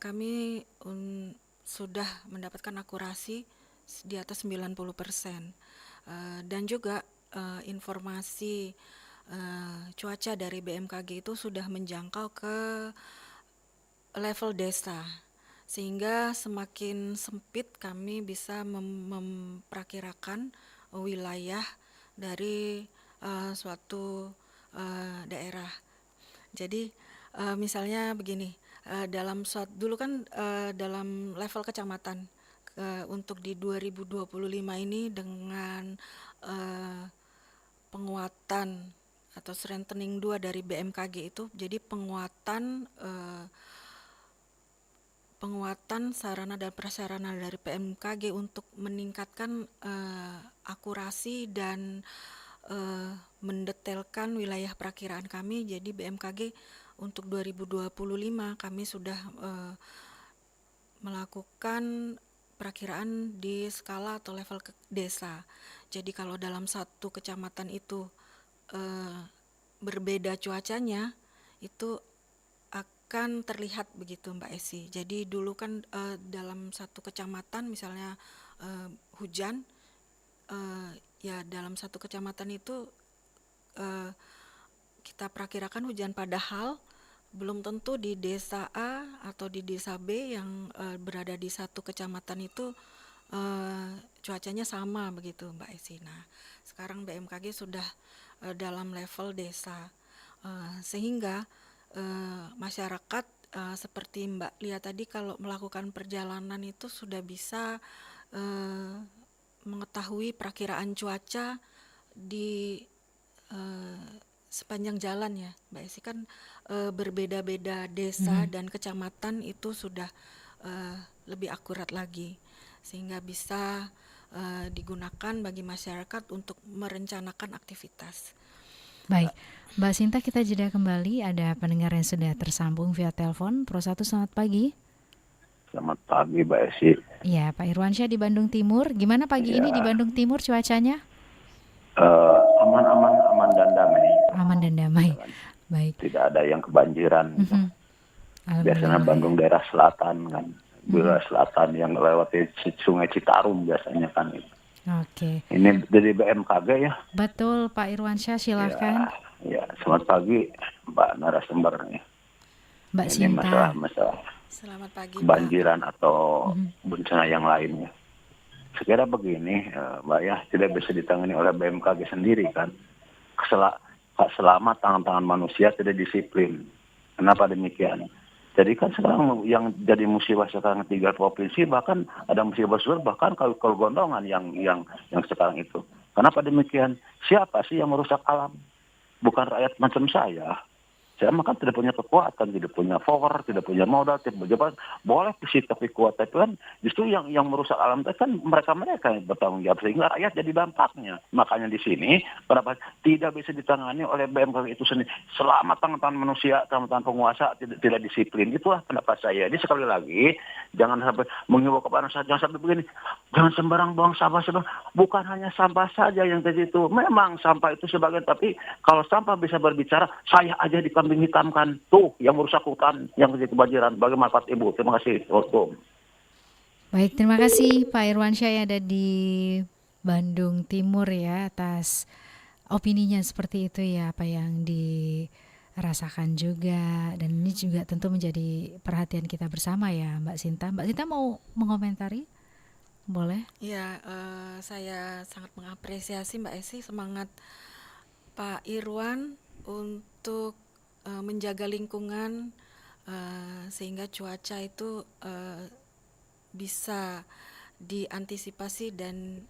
[SPEAKER 4] kami sudah mendapatkan akurasi di atas 90%. Dan juga informasi cuaca dari BMKG itu sudah menjangkau ke level desa, sehingga semakin sempit kami bisa memperakirakan wilayah dari suatu daerah. Jadi misalnya begini, dulu kan dalam level kecamatan, untuk di 2025 ini dengan penguatan atau strengthening 2 dari BMKG itu, jadi penguatan sarana dan prasarana dari BMKG untuk meningkatkan akurasi dan mendetailkan wilayah perakiraan kami. Jadi BMKG untuk 2025 kami sudah melakukan perakiraan di skala atau level desa. Jadi kalau dalam satu kecamatan itu berbeda cuacanya, itu akan terlihat begitu Mbak Esi. Jadi dulu kan dalam satu kecamatan misalnya hujan, ya dalam satu kecamatan itu kita perakirakan hujan, padahal belum tentu di desa A atau di desa B yang berada di satu kecamatan itu cuacanya sama begitu Mbak Esi. Nah, sekarang BMKG sudah dalam level desa, sehingga masyarakat seperti Mbak lihat tadi, kalau melakukan perjalanan itu sudah bisa mengetahui perakiraan cuaca di sepanjang jalan ya Mbak Esi. Kan berbeda-beda desa dan kecamatan itu sudah lebih akurat lagi, sehingga bisa digunakan bagi masyarakat untuk merencanakan aktivitas.
[SPEAKER 2] Baik, Mbak Sinta, kita jeda kembali. Ada pendengar yang sudah tersambung via telepon. Pro 1, selamat pagi.
[SPEAKER 18] Selamat pagi Mbak Esi.
[SPEAKER 2] Iya, Pak Irwansyah di Bandung Timur. Gimana pagi ini di Bandung Timur cuacanya?
[SPEAKER 18] Aman dan damai.
[SPEAKER 2] Aman dan damai. Baik.
[SPEAKER 18] Tidak ada yang kebanjiran. Biasanya Bandung daerah selatan kan. Daerah selatan yang lewati Sungai Citarum biasanya kan itu.
[SPEAKER 2] Oke.
[SPEAKER 18] Ini dari BMKG ya.
[SPEAKER 2] Betul, Pak Irwansyah, silakan.
[SPEAKER 18] Ya, selamat pagi Mbak narasumber.
[SPEAKER 2] Mbak
[SPEAKER 18] Ini
[SPEAKER 2] Sinta.
[SPEAKER 18] masalah
[SPEAKER 4] Selamat pagi,
[SPEAKER 18] kebanjiran atau bencana yang lainnya. Sekira begini, Mbak ya, tidak bisa ditangani oleh BMKG sendiri kan. Selama tangan-tangan manusia tidak disiplin. Kenapa demikian? Jadi kan sekarang yang jadi musibah sekarang 3 provinsi, bahkan ada musibah besar, bahkan kalau gondongan yang sekarang itu. Kenapa demikian? Siapa sih yang merusak alam? Bukan rakyat macam saya. Saya makan tidak punya kekuatan, tidak punya power, tidak punya modal, tidak punya jabatan. Boleh fisik tapi kuat, tapi kan justru yang merusak alam itu kan mereka yang bertanggung jawab, sehingga rakyat jadi dampaknya. Makanya di sini pendapat tidak bisa ditangani oleh BMKG itu sendiri. Selama tangan-tangan manusia, tangan-tangan penguasa tidak disiplin, itulah pendapat saya. Jadi sekali lagi jangan sampai mengimbau kepada saya, jangan sampai begini, jangan sembarang buang sampah. Bukan hanya sampah saja yang ke situ. Memang sampah itu sebagian, tapi kalau sampah bisa berbicara, saya aja dikambing hitamkan tuh yang merusak hutan, yang terjadi kebanjiran. Bagaimana Pak Ibu? Terima kasih.
[SPEAKER 2] Baik, terima kasih Pak Irwansyah yang ada di Bandung Timur ya atas opininya seperti itu ya, apa yang dirasakan juga, dan ini juga tentu menjadi perhatian kita bersama ya Mbak Sinta. Mbak Sinta mau mengomentari? Boleh?
[SPEAKER 4] Ya, saya sangat mengapresiasi Mbak Esi semangat Pak Irwan untuk menjaga lingkungan sehingga cuaca itu bisa diantisipasi dan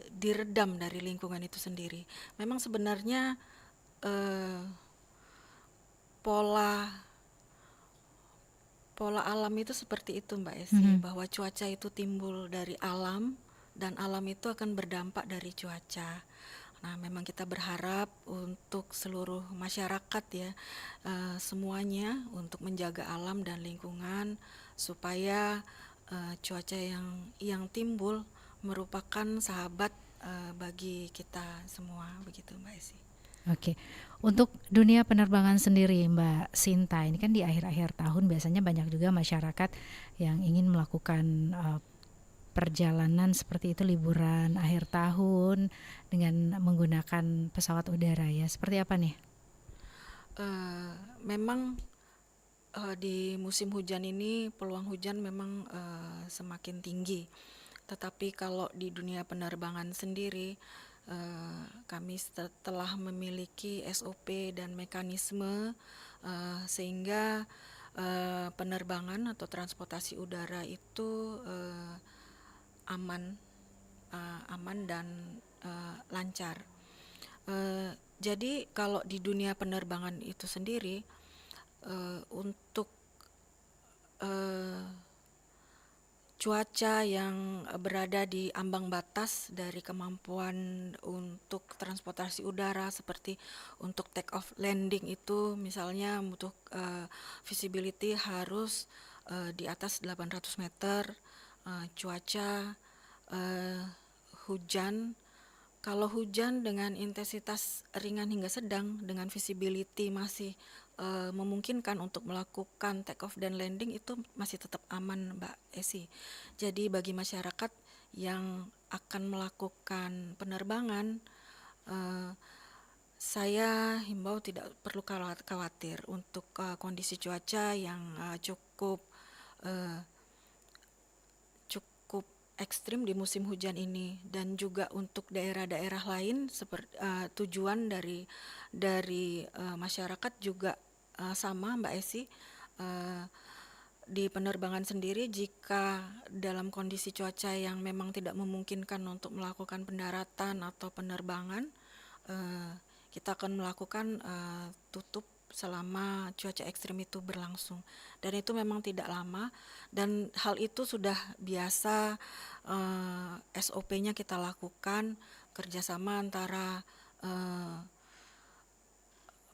[SPEAKER 4] diredam dari lingkungan itu sendiri. Memang sebenarnya pola alam itu seperti itu Mbak Esi, bahwa cuaca itu timbul dari alam dan alam itu akan berdampak dari cuaca. Nah, memang kita berharap untuk seluruh masyarakat ya, semuanya untuk menjaga alam dan lingkungan supaya cuaca yang timbul merupakan sahabat bagi kita semua, begitu Mbak Esi.
[SPEAKER 2] Oke, untuk dunia penerbangan sendiri Mbak Sinta, ini kan di akhir-akhir tahun biasanya banyak juga masyarakat yang ingin melakukan perjalanan seperti itu, liburan akhir tahun dengan menggunakan pesawat udara ya. Seperti apa nih?
[SPEAKER 4] Memang di musim hujan ini peluang hujan memang semakin tinggi. Tetapi kalau di dunia penerbangan sendiri, kami telah memiliki SOP dan mekanisme sehingga penerbangan atau transportasi udara itu aman dan lancar. Jadi kalau di dunia penerbangan itu sendiri, untuk cuaca yang berada di ambang batas dari kemampuan untuk transportasi udara, seperti untuk take off landing itu misalnya untuk visibility harus di atas 800 meter, cuaca, hujan. Kalau hujan dengan intensitas ringan hingga sedang dengan visibility masih memungkinkan untuk melakukan take off dan landing, itu masih tetap aman, Mbak Esi. Jadi bagi masyarakat yang akan melakukan penerbangan, saya himbau tidak perlu khawatir untuk kondisi cuaca yang cukup ekstrim di musim hujan ini, dan juga untuk daerah-daerah lain seperti tujuan dari masyarakat juga sama, Mbak Esi. Di penerbangan sendiri, jika dalam kondisi cuaca yang memang tidak memungkinkan untuk melakukan pendaratan atau penerbangan, kita akan melakukan tutup selama cuaca ekstrim itu berlangsung, dan itu memang tidak lama, dan hal itu sudah biasa. SOP-nya kita lakukan kerjasama antara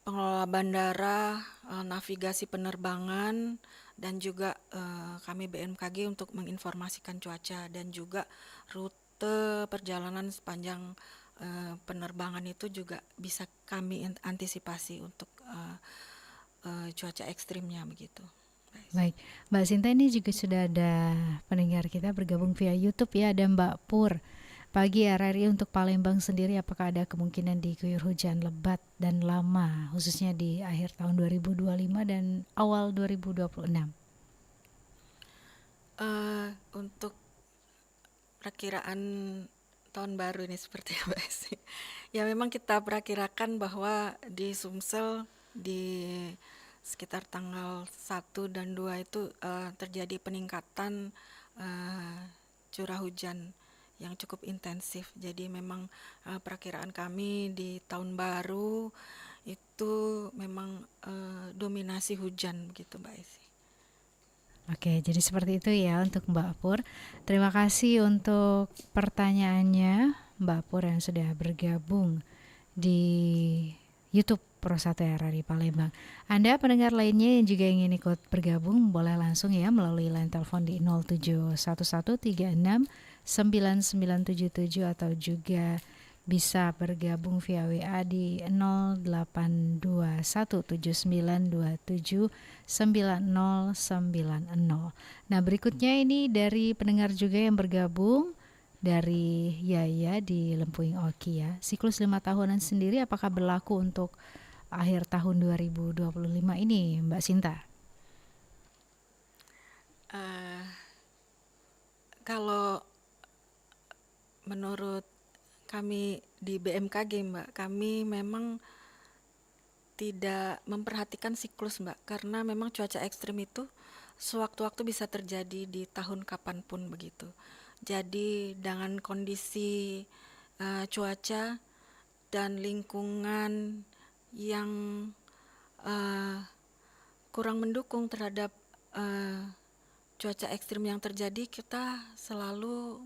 [SPEAKER 4] pengelola bandara, navigasi penerbangan, dan juga kami BMKG untuk menginformasikan cuaca dan juga rute perjalanan sepanjang penerbangan itu juga bisa kami antisipasi untuk cuaca ekstrimnya begitu.
[SPEAKER 2] Baik, Mbak Sinta, ini juga sudah ada pendengar kita bergabung via YouTube ya, ada Mbak Pur. Pagi RRI untuk Palembang sendiri, apakah ada kemungkinan diguyur hujan lebat dan lama, khususnya di akhir tahun 2025 dan awal 2026?
[SPEAKER 4] Untuk perkiraan tahun baru ini seperti apa sih? Ya memang kita perakirakan bahwa di Sumsel di sekitar tanggal 1 dan 2 itu terjadi peningkatan curah hujan yang cukup intensif. Jadi memang perakiraan kami di tahun baru itu memang dominasi hujan begitu, Mbak Esi.
[SPEAKER 2] Oke, jadi seperti itu ya untuk Mbak Pur. Terima kasih untuk pertanyaannya Mbak Pur yang sudah bergabung di YouTube Pro 1 RRI Palembang. Anda pendengar lainnya yang juga ingin ikut bergabung, boleh langsung ya melalui line telepon di 0711369977 atau juga bisa bergabung via WA di 082179279090. Nah, berikutnya ini dari pendengar juga yang bergabung dari Yaya di Lempuing Oki ya. Siklus 5 tahunan sendiri apakah berlaku untuk akhir tahun 2025 ini, Mbak Sinta?
[SPEAKER 4] Kalau menurut kami di BMKG, Mbak, kami memang tidak memperhatikan siklus, Mbak, karena memang cuaca ekstrim itu sewaktu-waktu bisa terjadi di tahun kapanpun begitu. Jadi dengan kondisi cuaca dan lingkungan yang kurang mendukung terhadap cuaca ekstrim yang terjadi, kita selalu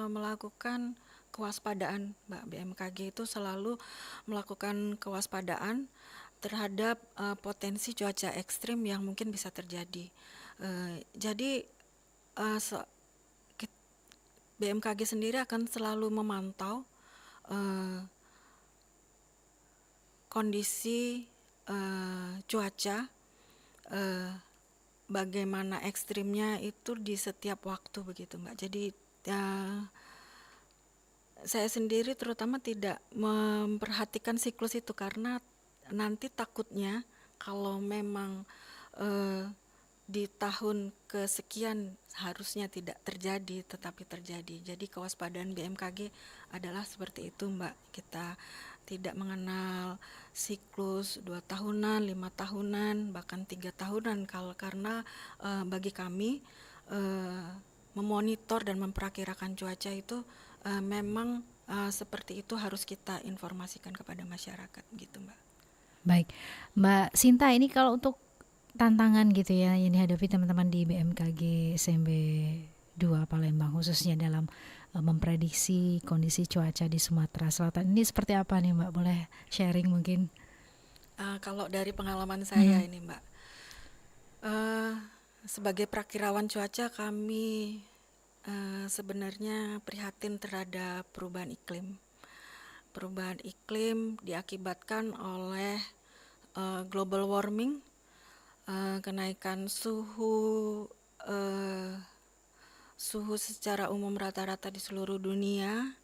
[SPEAKER 4] melakukan kewaspadaan, Mbak. BMKG itu selalu melakukan kewaspadaan terhadap potensi cuaca ekstrim yang mungkin bisa terjadi. Jadi BMKG sendiri akan selalu memantau kondisi cuaca, bagaimana ekstrimnya itu di setiap waktu begitu, Mbak. Jadi saya sendiri terutama tidak memperhatikan siklus itu karena nanti takutnya kalau memang di tahun kesekian harusnya tidak terjadi tetapi terjadi. Jadi kewaspadaan BMKG adalah seperti itu, Mbak. Kita tidak mengenal siklus 2 tahunan, 5 tahunan, bahkan 3 tahunan karena bagi kami memonitor dan memperkirakan cuaca itu memang seperti itu harus kita informasikan kepada masyarakat gitu, Mbak.
[SPEAKER 2] Baik, Mbak Sinta, ini kalau untuk tantangan gitu ya yang dihadapi teman-teman di BMKG SMB 2 Palembang khususnya dalam memprediksi kondisi cuaca di Sumatera Selatan ini seperti apa nih, Mbak? Boleh sharing mungkin?
[SPEAKER 4] Kalau dari pengalaman saya ini, Mbak, sebagai prakirawan cuaca kami sebenarnya prihatin terhadap perubahan iklim. Perubahan iklim diakibatkan oleh global warming, kenaikan suhu secara umum rata-rata di seluruh dunia,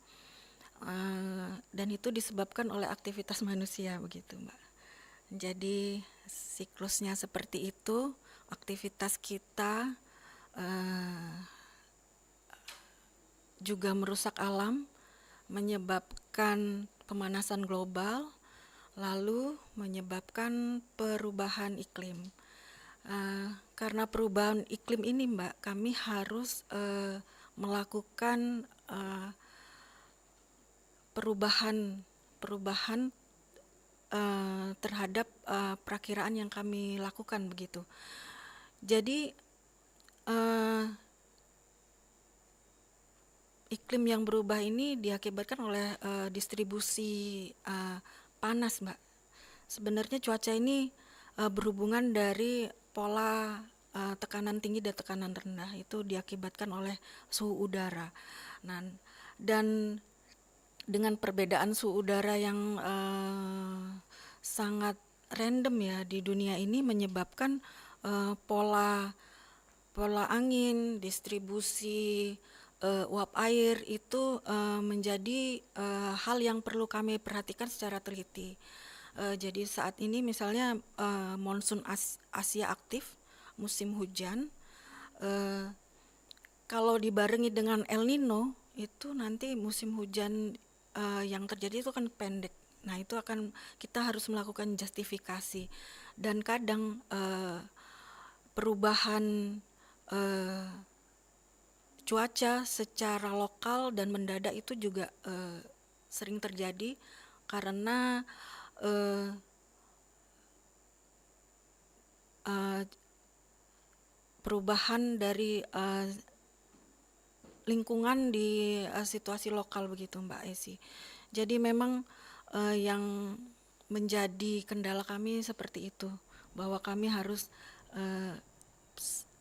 [SPEAKER 4] dan itu disebabkan oleh aktivitas manusia begitu, Mbak. Jadi siklusnya seperti itu, aktivitas kita juga merusak alam, menyebabkan pemanasan global, lalu menyebabkan perubahan iklim. Karena perubahan iklim ini, Mbak, kami harus melakukan perubahan terhadap perakiraan yang kami lakukan begitu. Jadi iklim yang berubah ini diakibatkan oleh distribusi panas, Mbak. Sebenarnya cuaca ini berhubungan dari pola tekanan tinggi dan tekanan rendah, itu diakibatkan oleh suhu udara. Nah, dan dengan perbedaan suhu udara yang sangat random ya di dunia ini menyebabkan pola angin, distribusi uap air itu menjadi hal yang perlu kami perhatikan secara teliti. Jadi saat ini misalnya monsun Asia aktif, musim hujan. Kalau dibarengi dengan El Nino, itu nanti musim hujan yang terjadi itu kan pendek. Nah, itu akan kita harus melakukan justifikasi. Dan kadang perubahan cuaca secara lokal dan mendadak itu juga sering terjadi karena perubahan dari lingkungan di situasi lokal begitu, Mbak Esi. Jadi memang yang menjadi kendala kami seperti itu, bahwa kami harus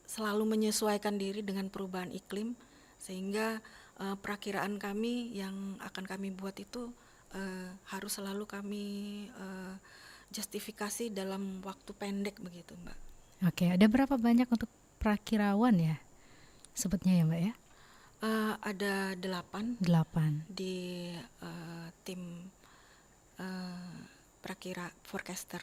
[SPEAKER 4] selalu menyesuaikan diri dengan perubahan iklim, sehingga perakiraan kami yang akan kami buat itu harus selalu kami justifikasi dalam waktu pendek begitu, Mbak.
[SPEAKER 2] Oke, ada berapa banyak untuk prakirawan ya sebutnya ya, Mbak ya?
[SPEAKER 4] Ada 8 di tim prakira forecaster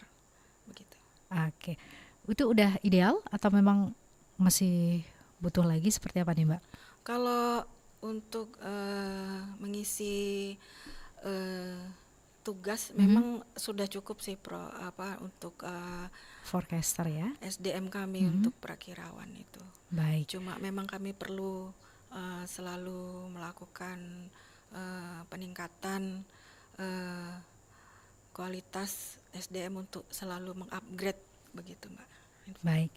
[SPEAKER 4] begitu.
[SPEAKER 2] Oke, itu udah ideal atau memang masih butuh lagi seperti apa nih, Mbak?
[SPEAKER 4] Kalau untuk mengisi tugas memang sudah cukup sih untuk
[SPEAKER 2] forecaster ya,
[SPEAKER 4] SDM kami untuk prakirawan itu.
[SPEAKER 2] Baik.
[SPEAKER 4] Cuma memang kami perlu selalu melakukan peningkatan kualitas SDM untuk selalu mengupgrade begitu, Mbak.
[SPEAKER 2] Baik.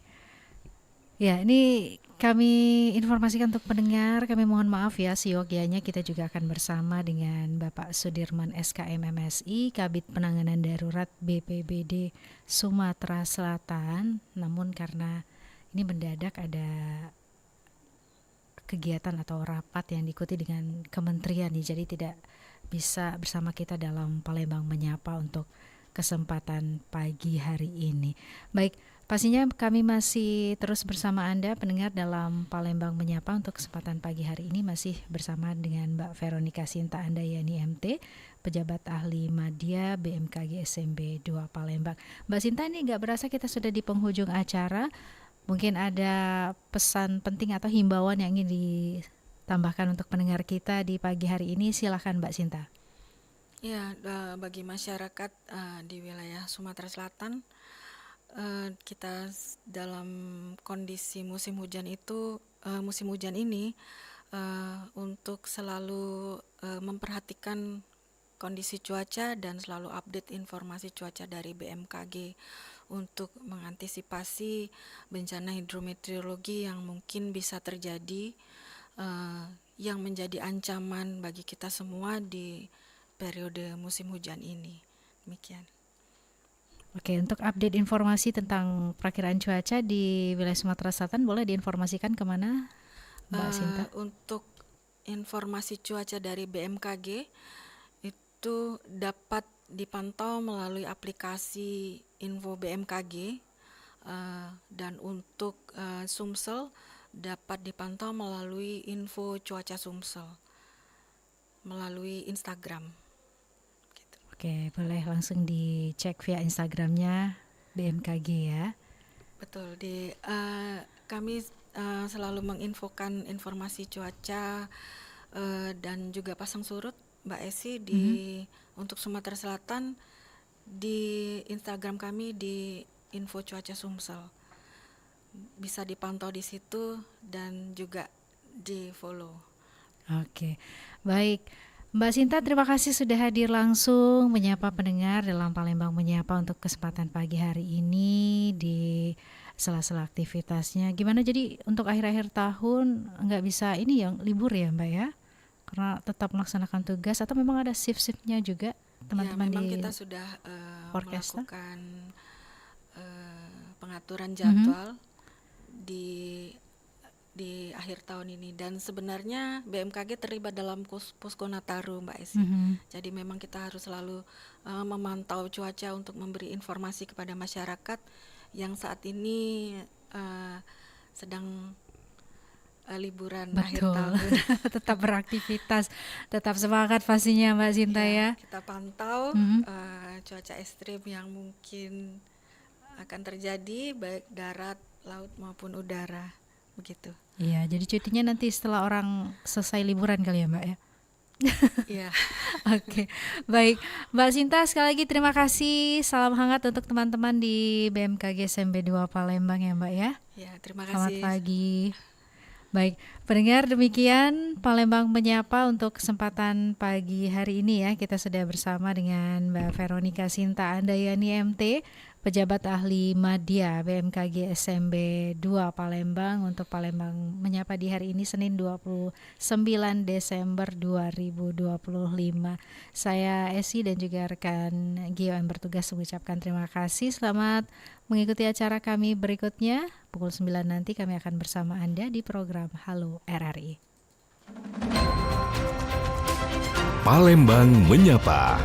[SPEAKER 2] Ya, ini kami informasikan untuk pendengar, kami mohon maaf ya, seyogianya kita juga akan bersama dengan Bapak Sudirman SKM MSI, Kabid Penanganan Darurat BPBD Sumatera Selatan. Namun karena ini mendadak ada kegiatan atau rapat yang diikuti dengan kementerian nih, jadi tidak bisa bersama kita dalam Palembang Menyapa untuk kesempatan pagi hari ini. Baik, pastinya kami masih terus bersama Anda pendengar dalam Palembang Menyapa untuk kesempatan pagi hari ini, masih bersama dengan Mbak Veronica Sinta Andayani MT, pejabat ahli Madya BMKG SMB 2 Palembang. Mbak Sinta, ini nggak berasa kita sudah di penghujung acara. Mungkin ada pesan penting atau himbauan yang ingin ditambahkan untuk pendengar kita di pagi hari ini, silakan Mbak Sinta.
[SPEAKER 4] Ya, bagi masyarakat di wilayah Sumatera Selatan, kita dalam kondisi musim hujan ini untuk selalu memperhatikan kondisi cuaca dan selalu update informasi cuaca dari BMKG untuk mengantisipasi bencana hidrometeorologi yang mungkin bisa terjadi, yang menjadi ancaman bagi kita semua di periode musim hujan ini. Demikian.
[SPEAKER 2] Oke, untuk update informasi tentang perakiraan cuaca di wilayah Sumatera Selatan boleh diinformasikan kemana? Mbak Sinta?
[SPEAKER 4] Untuk informasi cuaca dari BMKG itu dapat dipantau melalui aplikasi Info BMKG, dan untuk Sumsel dapat dipantau melalui Info Cuaca Sumsel melalui Instagram.
[SPEAKER 2] Oke, boleh langsung dicek via Instagramnya BMKG ya.
[SPEAKER 4] Betul, kami selalu menginfokan informasi cuaca dan juga pasang surut, Mbak Esi, untuk Sumatera Selatan di Instagram kami di Info Cuaca Sumsel. Bisa dipantau di situ dan juga di follow.
[SPEAKER 2] Oke, baik. Mbak Sinta, terima kasih sudah hadir langsung menyapa pendengar dalam Palembang Menyapa untuk kesempatan pagi hari ini di sela-sela aktivitasnya. Gimana jadi untuk akhir-akhir tahun nggak bisa ini yang libur ya Mbak ya? Karena tetap melaksanakan tugas atau memang ada shift-shiftnya juga teman-teman
[SPEAKER 4] memang
[SPEAKER 2] di
[SPEAKER 4] kita sudah
[SPEAKER 2] Orkestra?
[SPEAKER 4] melakukan pengaturan jadwal di akhir tahun ini, dan sebenarnya BMKG terlibat dalam Posko Nataru, Mbak Esi. Jadi memang kita harus selalu memantau cuaca untuk memberi informasi kepada masyarakat yang saat ini sedang liburan akhir tahun.
[SPEAKER 2] Tetap beraktivitas, tetap semangat pastinya Mbak Sinta ya.
[SPEAKER 4] Kita pantau cuaca ekstrim yang mungkin akan terjadi baik darat, laut maupun udara, begitu.
[SPEAKER 2] Iya, jadi cutinya nanti setelah orang selesai liburan kali ya Mbak ya.
[SPEAKER 4] Iya.
[SPEAKER 2] Oke, baik Mbak Sinta, sekali lagi terima kasih. Salam hangat untuk teman-teman di BMKG SMB 2 Palembang ya Mbak ya.
[SPEAKER 4] Ya, terima kasih.
[SPEAKER 2] Selamat pagi. Baik, pendengar, demikian Palembang Menyapa untuk kesempatan pagi hari ini ya. Kita sudah bersama dengan Mbak Veronica Sinta Andayani MT, pejabat ahli Madya BMKG SMB 2 Palembang untuk Palembang Menyapa di hari ini Senin 29 Desember 2025. Saya Esi dan juga rekan Gio yang bertugas mengucapkan terima kasih. Selamat mengikuti acara kami berikutnya. Pukul 9 nanti kami akan bersama Anda di program Halo RRI.
[SPEAKER 19] Palembang Menyapa.